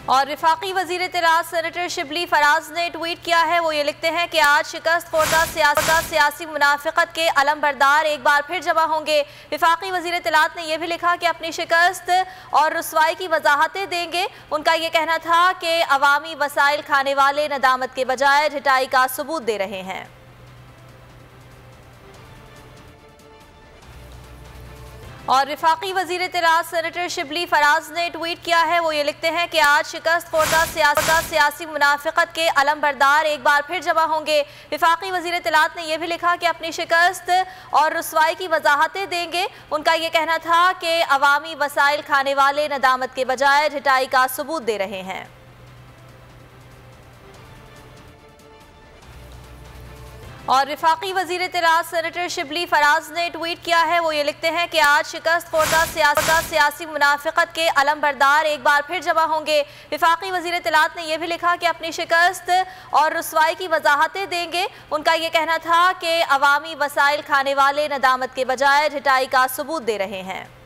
और वफाकी वजीर इत्तलात सेनेटर शिबली फराज ने ट्वीट किया है। वो ये लिखते हैं कि आज शिकस्त खोर्दा सियासी मुनाफिकत के अलमबरदार एक बार फिर जमा होंगे। वफाकी वजीर इत्तलात ने यह भी लिखा कि अपनी शिकस्त और रुसवाई की वजाहतें देंगे। उनका यह कहना था कि अवामी वसाइल खाने वाले नदामत के बजाय ढिठाई का सबूत दे रहे हैं। और वफाकी वजीर इत्तलात सेनेटर शिबली फराज ने ट्वीट किया है। वो ये लिखते हैं कि आज शिकस्त खोर्दा सियासी मुनाफिकत के अलमबरदार एक बार फिर जमा होंगे। वफाकी वजीर इत्तलात ने यह भी लिखा कि अपनी शिकस्त और रुसवाई की वजाहतें देंगे। उनका यह कहना था कि अवामी वसाइल खाने वाले नदामत के बजाय ढिठाई का सबूत दे रहे हैं। और वफाकी वजीर इत्तलात सेनेटर शिबली फराज ने ट्वीट किया है। वो ये लिखते हैं कि आज शिकस्त खोर्दा सियासी मुनाफिकत के अलमबरदार एक बार फिर जमा होंगे। वफाकी वजीर इत्तलात ने यह भी लिखा कि अपनी शिकस्त और रुसवाई की वजाहतें देंगे। उनका यह कहना था कि अवामी वसाइल खाने वाले नदामत के बजाय ढिठाई का सबूत दे रहे हैं।